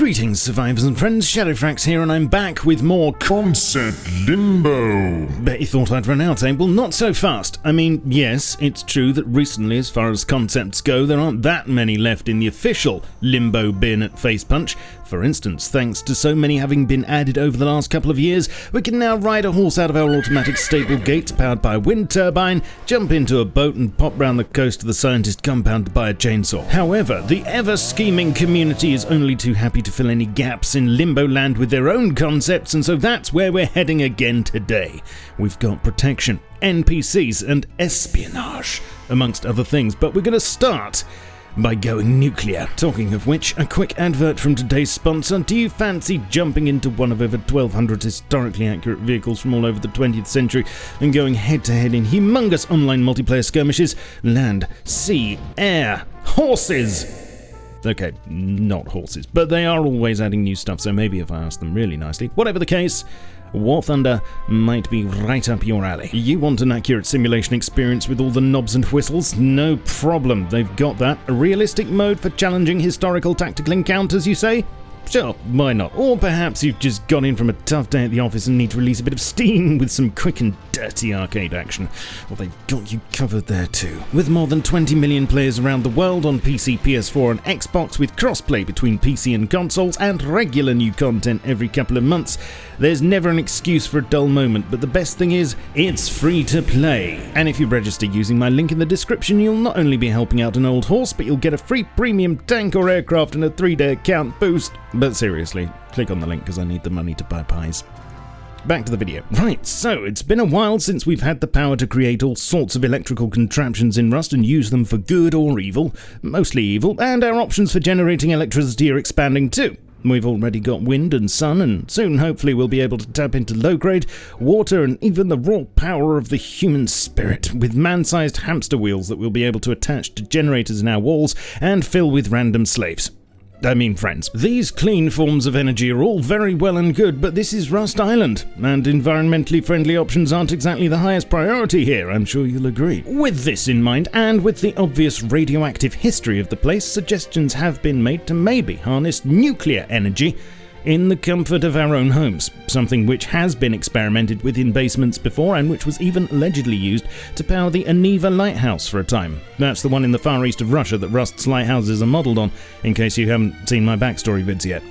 Greetings, survivors and friends, Shadowfrax here, and I'm back with more Concept Limbo. Bet you thought I'd run out, eh? Well, not so fast. I mean, yes, it's true that recently, as far as concepts go, there aren't that many left in the official Limbo bin at Face Punch. For instance, thanks to so many having been added over the last couple of years, we can now ride a horse out of our automatic stable gates powered by a wind turbine, jump into a boat and pop round the coast of the scientist compound to buy a chainsaw. However, the ever-scheming community is only too happy to fill any gaps in Limbo Land with their own concepts, and so that's where we're heading again today. We've got protection, NPCs, and espionage, amongst other things, but we're going to start by going nuclear. Talking of which, a quick advert from today's sponsor. Do you fancy jumping into one of over 1,200 historically accurate vehicles from all over the 20th century and going head-to-head in humongous online multiplayer skirmishes? Land, sea, air, horses! Okay, not horses, but they are always adding new stuff, so maybe if I ask them really nicely. Whatever the case, War Thunder might be right up your alley. You want an accurate simulation experience with all the knobs and whistles? No problem, they've got that. A realistic mode for challenging historical tactical encounters, you say? Sure, why not? Or perhaps you've just gone in from a tough day at the office and need to release a bit of steam with some quick and dirty arcade action. Well, they've got you covered there too. With more than 20 million players around the world on PC, PS4 and Xbox, with crossplay between PC and consoles and regular new content every couple of months, there's never an excuse for a dull moment, but the best thing is, it's free to play. And if you register using my link in the description, you'll not only be helping out an old horse, but you'll get a free premium tank or aircraft and a 3-day account boost. But seriously, click on the link because I need the money to buy pies. Back to the video. Right, so it's been a while since we've had the power to create all sorts of electrical contraptions in Rust and use them for good or evil, mostly evil, and our options for generating electricity are expanding too. We've already got wind and sun, and soon hopefully we'll be able to tap into low-grade, water, and even the raw power of the human spirit, with man-sized hamster wheels that we'll be able to attach to generators in our walls and fill with random slaves. I mean friends. These clean forms of energy are all very well and good, but this is Rust Island, and environmentally friendly options aren't exactly the highest priority here, I'm sure you'll agree. With this in mind, and with the obvious radioactive history of the place, suggestions have been made to maybe harness nuclear energy in the comfort of our own homes, something which has been experimented with in basements before and which was even allegedly used to power the Aniva lighthouse for a time. That's the one in the far east of Russia that Rust's lighthouses are modelled on, in case you haven't seen my backstory vids yet.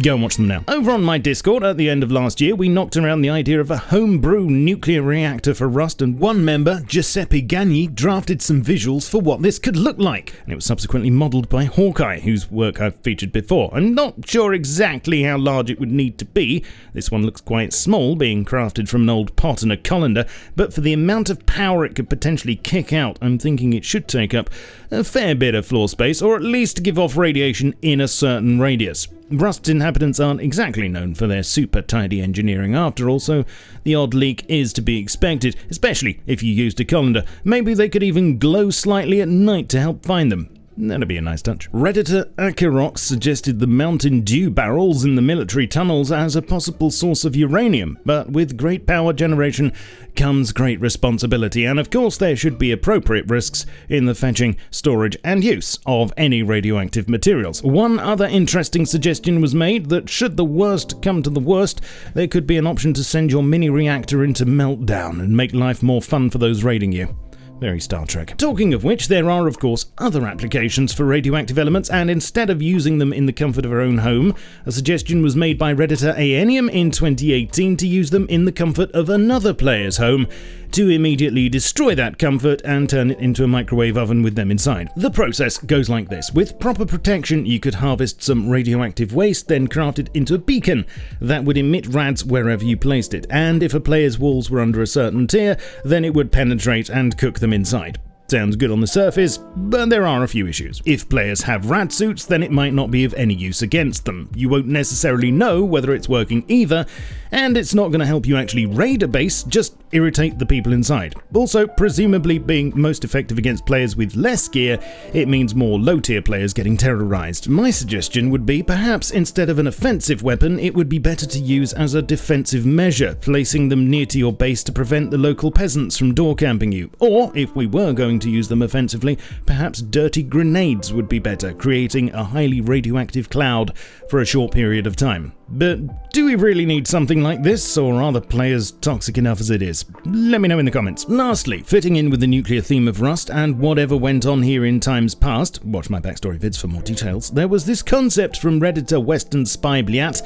Go and watch them now. Over on my Discord, at the end of last year, we knocked around the idea of a homebrew nuclear reactor for Rust, and one member, Giuseppe Gagni, drafted some visuals for what this could look like, and it was subsequently modelled by Hawkeye, whose work I've featured before. I'm not sure exactly how large it would need to be. This one looks quite small, being crafted from an old pot and a colander, but for the amount of power it could potentially kick out, I'm thinking it should take up a fair bit of floor space, or at least give off radiation in a certain radius. Rust's inhabitants aren't exactly known for their super tidy engineering after all, so the odd leak is to be expected, especially if you used a colander. Maybe they could even glow slightly at night to help find them. That'd be a nice touch. Redditor Akirox suggested the Mountain Dew barrels in the military tunnels as a possible source of uranium, but with great power generation comes great responsibility, and of course there should be appropriate risks in the fetching, storage, and use of any radioactive materials. One other interesting suggestion was made that should the worst come to the worst, there could be an option to send your mini reactor into meltdown and make life more fun for those raiding you. Very Star Trek. Talking of which, there are of course other applications for radioactive elements, and instead of using them in the comfort of our own home, a suggestion was made by Redditor Aenium in 2018 to use them in the comfort of another player's home, to immediately destroy that comfort and turn it into a microwave oven with them inside. The process goes like this. With proper protection, you could harvest some radioactive waste, then craft it into a beacon that would emit rads wherever you placed it, and if a player's walls were under a certain tier, then it would penetrate and cook them inside. Sounds good on the surface, but there are a few issues. If players have rad suits, then it might not be of any use against them. You won't necessarily know whether it's working either, and it's not going to help you actually raid a base, just irritate the people inside. Also, presumably being most effective against players with less gear, it means more low-tier players getting terrorized. My suggestion would be, perhaps instead of an offensive weapon, it would be better to use as a defensive measure, placing them near to your base to prevent the local peasants from door camping you. Or, if we were going going to use them offensively, perhaps dirty grenades would be better, creating a highly radioactive cloud for a short period of time. But do we really need something like this, or are the players toxic enough as it is? Let me know in the comments. Lastly, fitting in with the nuclear theme of Rust and whatever went on here in times past, watch my backstory vids for more details, there was this concept from Redditor Western Spy Bliat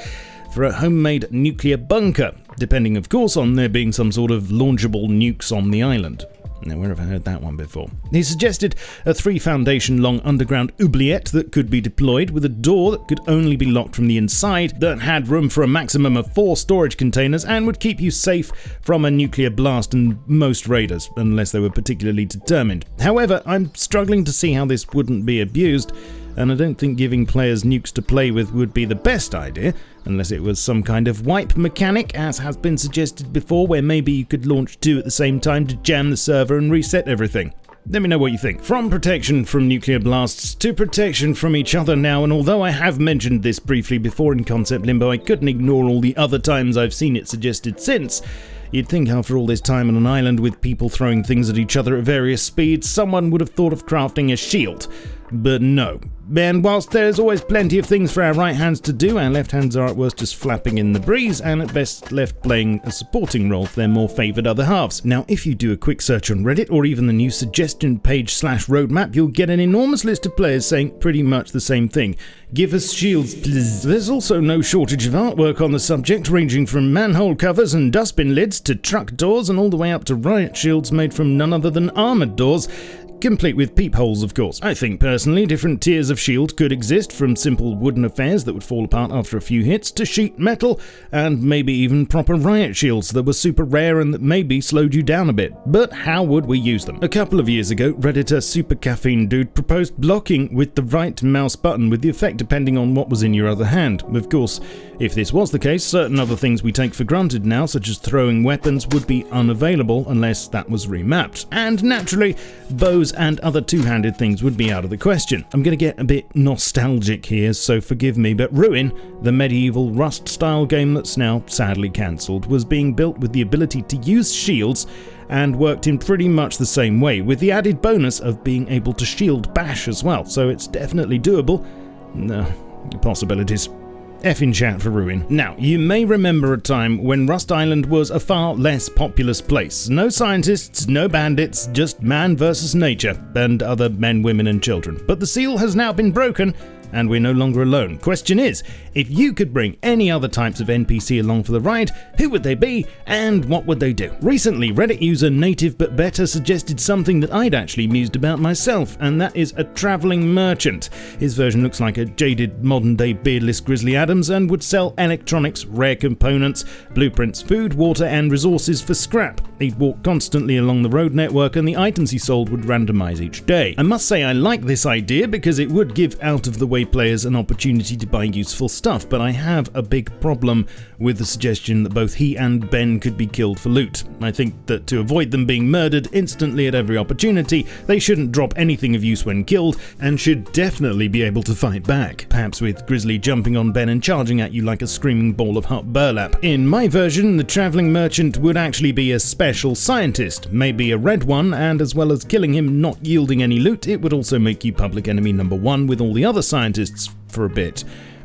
for a homemade nuclear bunker, depending of course on there being some sort of launchable nukes on the island. Now, where have I heard that one before? He suggested a 3 foundation long underground oubliette that could be deployed with a door that could only be locked from the inside, that had room for a maximum of 4 storage containers and would keep you safe from a nuclear blast and most raiders, unless they were particularly determined. However, I'm struggling to see how this wouldn't be abused, and I don't think giving players nukes to play with would be the best idea, unless it was some kind of wipe mechanic, as has been suggested before, where maybe you could launch 2 at the same time to jam the server and reset everything. Let me know what you think. From protection from nuclear blasts to protection from each other now, and although I have mentioned this briefly before in Concept Limbo, I couldn't ignore all the other times I've seen it suggested since. You'd think after all this time on an island with people throwing things at each other at various speeds, someone would have thought of crafting a shield. But no. And whilst there's always plenty of things for our right hands to do, our left hands are at worst just flapping in the breeze, and at best left playing a supporting role for their more favoured other halves. Now, if you do a quick search on Reddit or even the new suggestion page /roadmap, you'll get an enormous list of players saying pretty much the same thing. Give us shields, please. There's also no shortage of artwork on the subject, ranging from manhole covers and dustbin lids to truck doors and all the way up to riot shields made from none other than armoured doors, complete with peepholes, of course. I think personally different tiers of shield could exist, from simple wooden affairs that would fall apart after a few hits to sheet metal, and maybe even proper riot shields that were super rare and that maybe slowed you down a bit. But how would we use them? A couple of years ago, Redditor Super Caffeine Dude proposed blocking with the right mouse button, with the effect depending on what was in your other hand. Of course, if this was the case, certain other things we take for granted now, such as throwing weapons, would be unavailable unless that was remapped. And naturally, bows and other two-handed things would be out of the question. I'm going to get a bit nostalgic here, so forgive me, but Ruin, the medieval Rust-style game that's now sadly cancelled, was being built with the ability to use shields and worked in pretty much the same way, with the added bonus of being able to shield bash as well, so it's definitely doable. No, possibilities. F in chat for Ruin. Now, you may remember a time when Rust Island was a far less populous place. No scientists, no bandits, just man versus nature, and other men, women and children. But the seal has now been broken, and we're no longer alone. Question is, if you could bring any other types of NPC along for the ride, who would they be, and what would they do? Recently, Reddit user Native But Better suggested something that I'd actually mused about myself, and that is a travelling merchant. His version looks like a jaded modern-day beardless Grizzly Adams and would sell electronics, rare components, blueprints, food, water and resources for scrap. He'd walk constantly along the road network, and the items he sold would randomise each day. I must say I like this idea because it would give out-of-the-way players an opportunity to buy useful stuff, but I have a big problem with the suggestion that both he and Ben could be killed for loot. I think that to avoid them being murdered instantly at every opportunity, they shouldn't drop anything of use when killed, and should definitely be able to fight back, perhaps with Grizzly jumping on Ben and charging at you like a screaming ball of hot burlap. In my version, the travelling merchant would actually be a special scientist, maybe a red one, and as well as killing him not yielding any loot, it would also make you public enemy number 1 with all the other scientists for a bit,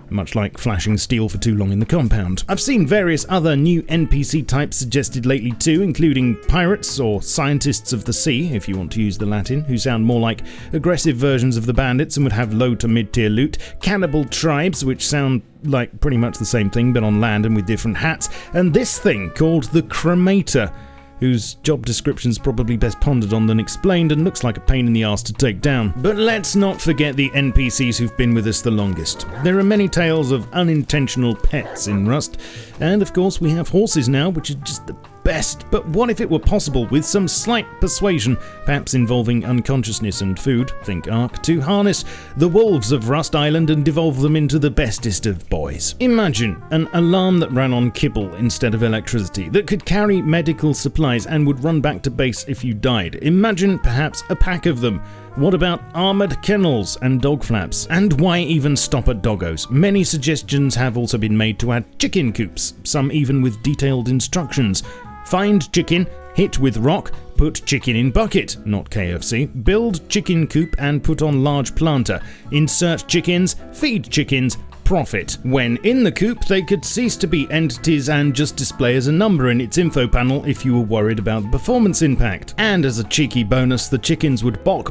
much like flashing steel for too long in the compound. I've seen various other new NPC types suggested lately too, including pirates or scientists of the sea, if you want to use the Latin, who sound more like aggressive versions of the bandits and would have low to mid-tier loot, cannibal tribes, which sound like pretty much the same thing but on land and with different hats, and this thing called the Cremator, whose job description's probably best pondered on than explained and looks like a pain in the arse to take down. But let's not forget the NPCs who've been with us the longest. There are many tales of unintentional pets in Rust, and of course we have horses now, which is just the best. But what if it were possible, with some slight persuasion, perhaps involving unconsciousness and food, think Ark, to harness the wolves of Rust Island and devolve them into the bestest of boys? Imagine an alarm that ran on kibble instead of electricity, that could carry medical supplies and would run back to base if you died. Imagine perhaps a pack of them. What about armoured kennels and dog flaps? And why even stop at doggos? Many suggestions have also been made to add chicken coops, some even with detailed instructions. Find chicken, hit with rock, Put chicken in bucket, not KFC. Build chicken coop and put on large planter. Insert chickens, feed chickens, profit. When in the coop, they could cease to be entities and just display as a number in its info panel if you were worried about the performance impact. And as a cheeky bonus, the chickens would bark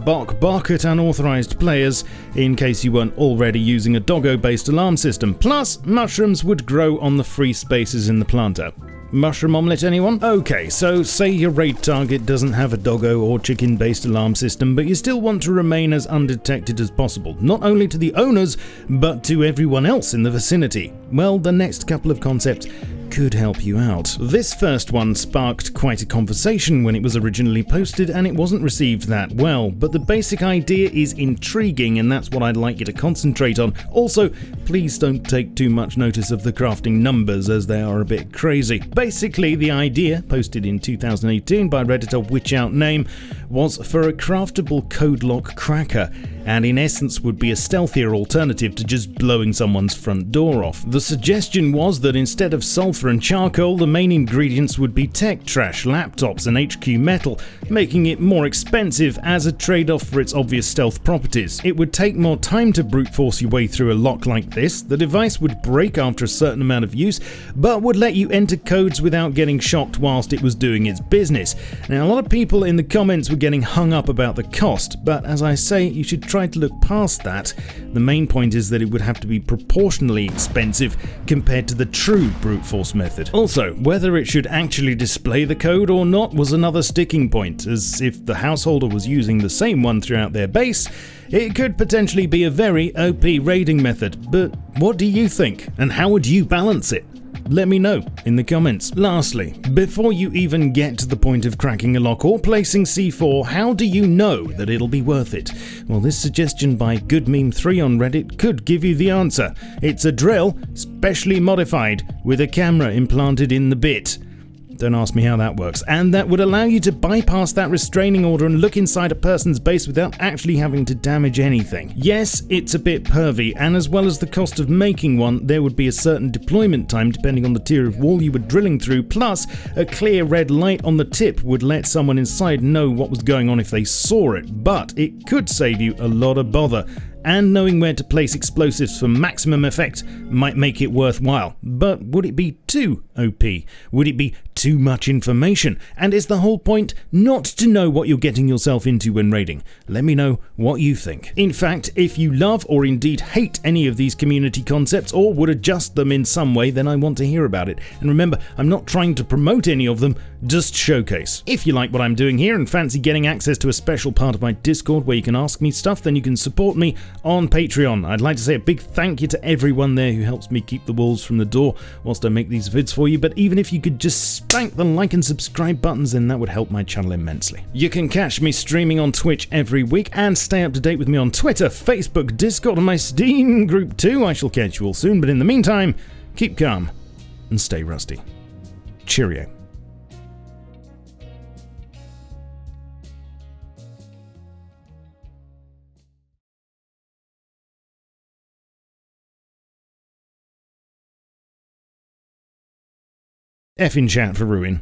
at unauthorized players in case you weren't already using a doggo-based alarm system. Plus, mushrooms would grow on the free spaces in the planter. Mushroom omelette, anyone? Okay, so say your raid target doesn't have a doggo or chicken-based alarm system, but you still want to remain as undetected as possible, not only to the owners, but to everyone else in the vicinity. Well, the next couple of concepts could help you out. This first one sparked quite a conversation when it was originally posted, and it wasn't received that well, but the basic idea is intriguing, and that's what I'd like you to concentrate on. Also, please don't take too much notice of the crafting numbers, as they are a bit crazy. Basically, the idea, posted in 2018 by Redditor WitchoutName, was for a craftable code lock cracker, and in essence would be a stealthier alternative to just blowing someone's front door off. The suggestion was that instead of sulfur and charcoal, the main ingredients would be tech trash, laptops and HQ metal, making it more expensive as a trade-off for its obvious stealth properties. It would take more time to brute force your way through a lock like this, the device would break after a certain amount of use, but would let you enter codes without getting shocked whilst it was doing its business. Now, a lot of people in the comments were getting hung up about the cost, but as I say, you should try to look past that. The main point is that it would have to be proportionally expensive compared to the true brute force method. Also, whether it should actually display the code or not was another sticking point, as if the householder was using the same one throughout their base, it could potentially be a very OP raiding method. But what do you think, and how would you balance it? Let me know in the comments. Lastly, before you even get to the point of cracking a lock or placing C4, how do you know that it'll be worth it? Well, this suggestion by GoodMeme3 on Reddit could give you the answer. It's a drill, specially modified, with a camera implanted in the bit. Don't ask me how that works. And that would allow you to bypass that restraining order and look inside a person's base without actually having to damage anything. Yes, it's a bit pervy, and as well as the cost of making one, there would be a certain deployment time depending on the tier of wall you were drilling through, plus a clear red light on the tip would let someone inside know what was going on if they saw it, but it could save you a lot of bother. And knowing where to place explosives for maximum effect might make it worthwhile. But would it be too OP? Would it be too much information? And is the whole point not to know what you're getting yourself into when raiding? Let me know what you think. In fact, if you love or indeed hate any of these community concepts or would adjust them in some way, then I want to hear about it. And remember, I'm not trying to promote any of them, just showcase. If you like what I'm doing here and fancy getting access to a special part of my Discord where you can ask me stuff, then you can support me on Patreon. I'd like to say a big thank you to everyone there who helps me keep the wolves from the door whilst I make these vids for you, but even if you could just spank the like and subscribe buttons, then that would help my channel immensely. You can catch me streaming on Twitch every week and stay up to date with me on Twitter, Facebook, Discord and my Steam group too. I shall catch you all soon, but in the meantime, keep calm and stay rusty. Cheerio. F in chat for Ruin.